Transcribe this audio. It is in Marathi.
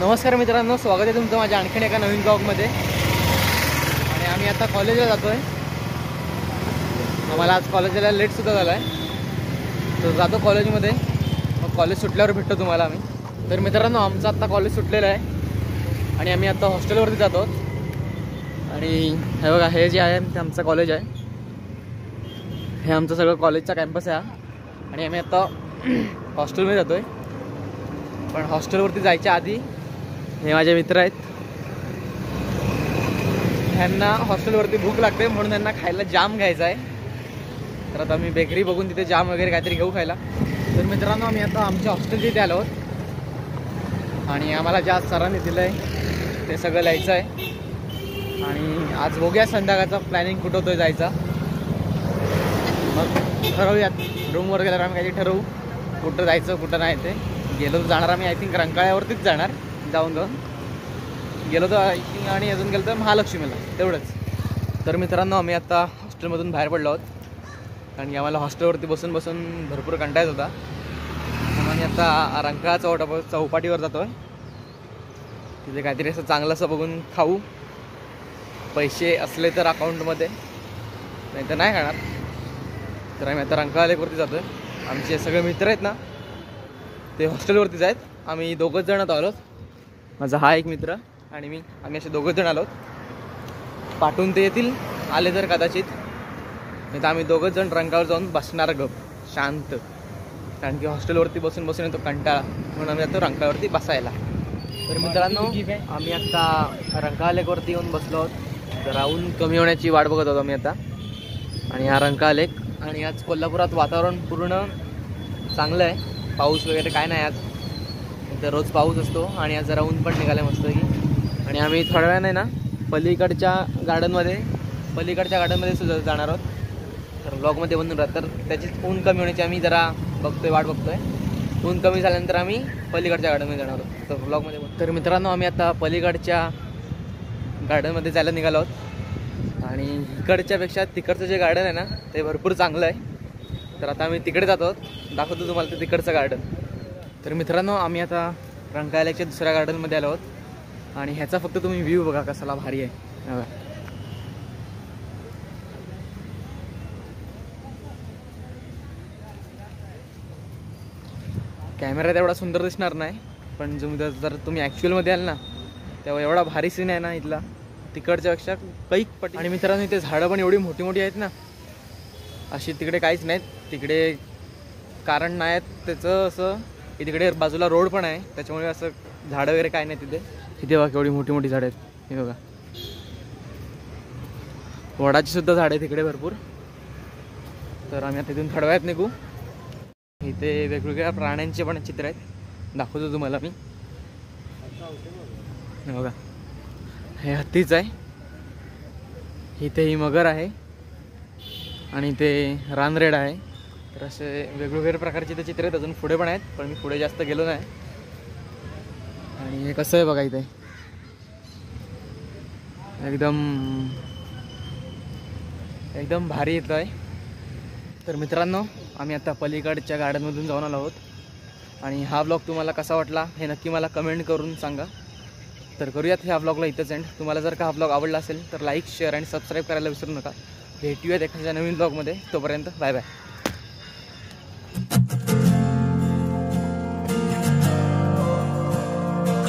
नमस्कार मित्रांनो, स्वागत आहे तुमचं माझ्या आणखीन एका नवीन ब्लॉगमध्ये। आणि आम्ही आता कॉलेजला जातोय। आम्हाला आज कॉलेजला लेटसुद्धा झाला आहे, तर जातो कॉलेजमध्ये। मग कॉलेज सुटल्यावर भेटतो तुम्हाला आम्ही। तर मित्रांनो, आमचं आत्ता कॉलेज सुटलेलं आहे आणि आम्ही आता हॉस्टेलवरती जातो। आणि हे बघा, हे जे आहे ते आमचं कॉलेज आहे। हे आमचं सगळं कॉलेजचा कॅम्पस आहे आणि आम्ही आता हॉस्टेलमध्ये जातोय। पण हॉस्टेलवरती जायच्या आधी हे माझे मित्र आहेत, ह्यांना हॉस्टेलवरती भूक लागते म्हणून त्यांना खायला जाम घ्यायचा आहे। तर आता मी बेकरी बघून तिथे जाम वगैरे काहीतरी घेऊ खायला। तर मित्रांनो, आम्ही आता आमच्या हॉस्टेलच्या इथे आलो आहोत आणि आम्हाला ज्या सरांनी दिलं आहे ते सगळं लिहायचं आहे। आणि आज बघूया संध्याकाळचा प्लॅनिंग कुठं होतोय जायचा। मग ठरवूयात, रूमवर गेल्यावर आम्ही काहीतरी ठरवू कुठं जायचं कुठं नाही। ते गेलो तर जाणार आम्ही, आय थिंक रंकाळ्यावरतीच जाणार। जाऊन गेलो तर आय थिंक, आणि अजून गेलो तर महालक्ष्मीला, तेवढंच। तर मित्रांनो, आम्ही आता हॉस्टेलमधून बाहेर पडलो आहोत कारण की आम्हाला हॉस्टेलवरती बसून बसून भरपूर कंटाळा येत होता। म्हणून आम्ही आता रंकाळा चौपाटीवर जातो आहे। तिथे काहीतरी असं चांगलं असं बघून खाऊ, पैसे असले तर अकाउंटमध्ये, नाही तर नाही खाणार। तर आम्ही आता रंकाळा लेकवरती जातो आहे। आमचे सगळे मित्र आहेत ना, ते हॉस्टेलवरतीच आहेत। आम्ही दोघंच जण आलो, माझा हा एक मित्र आणि मी, आम्ही असे दोघंच जण आलो। पाठवून ते येतील, आले तर कदाचित, नाही तर आम्ही दोघंच जण रंकावर जाऊन बसणार गप शांत, कारण की हॉस्टेलवरती बसून बसून येतो कंटाळा, म्हणून आम्ही जातो रंकावरती बसायला। तर मित्रांनो, आम्ही आत्ता रंकाळा लेकवरती येऊन बसलो आहोत। तर राहून कमी होण्याची वाट बघत होतो आम्ही आता। आणि हा रंकाळा लेक, आणि आज कोल्हापुरात वातावरण पूर्ण चांगलं आहे, पाऊस वगैरे काय नाही आज। तर रोज पाऊस असतो आणि आज जरा ऊन पण निघालं मस्त की। आणि आम्ही थोड्या वेळाने ना पलीकडच्या गार्डनमध्ये सुद्धा जाणार आहोत। तर ब्लॉगमध्ये बनून राहत, तर त्याचीच ऊन कमी होण्याची आम्ही जरा वाट बघतोय। ऊन कमी झाल्यानंतर आम्ही पलीकडच्या गार्डनमध्ये जाणार आहोत, तर ब्लॉगमध्ये तर मित्रांनो, आम्ही आता पलीकडच्या गार्डनमध्ये जायला निघालो आहोत। आणि इकडच्यापेक्षा तिकडचं जे गार्डन आहे ना, ते भरपूर चांगलं आहे। तर आता आम्ही तिकडे जातो आहोत, दाखवतो तुम्हाला ते तिकडचं गार्डन। तर मित्रांनो, आम्ही आता रंकाळ्याच्या दुसऱ्या गार्डनमध्ये आलो आहोत आणि ह्याचा फक्त तुम्ही व्ह्यू बघा कसाला भारी आहे। कॅमेऱ्यात एवढा सुंदर दिसणार नाही, पण जर तुम्ही ॲक्च्युअलमध्ये आल ना, तेव्हा एवढा भारी सीन आहे ना इथला, तिकडच्यापेक्षा कैक पटी। आणि मित्रांनो, इथे झाडं पण एवढी मोठी मोठी आहेत ना, अशी तिकडे काहीच नाहीत। तिकडे कारण नाही आहेत त्याचं असं, की तिकडे बाजूला रोड पण आहे, त्याच्यामुळे असं झाडं वगैरे काय नाही तिथे। तिथे बघा केवढी मोठी मोठी झाडं आहेत, हे बघा, वडाची सुद्धा झाडं आहेत तिकडे भरपूर। तर आम्ही आता तिथून थोड्या वेळात निघू। इथे वेगवेगळ्या प्राण्यांचे पण चित्र आहेत, दाखवतो तुम्हाला मी। हे बघा, हे हत्तीच आहे, इथे ही मगर आहे आणि ते रानरेड आहे। तर असे वेगवेगळ्या प्रकारचे ते चित्र आहेत, अजून पुढे पण आहेत, पण मी पुढे जास्त गेलो नाही। आणि हे कसं आहे बघा, इथे एकदम भारी येतं आहे। तर मित्रांनो, आम्ही आता पलीकडच्या गार्डनमधून जाऊन आलो आहोत आणि हा ब्लॉग तुम्हाला कसा वाटला हे नक्की मला कमेंट करून सांगा। तर करूयात ह्या ब्लॉगला इथंच एंड। तुम्हाला जर का हा ब्लॉग आवडला असेल तर लाईक, शेअर आणि सबस्क्राईब करायला विसरू नका। भेटूयात एखाद्या नवीन ब्लॉगमध्ये, तोपर्यंत बाय बाय।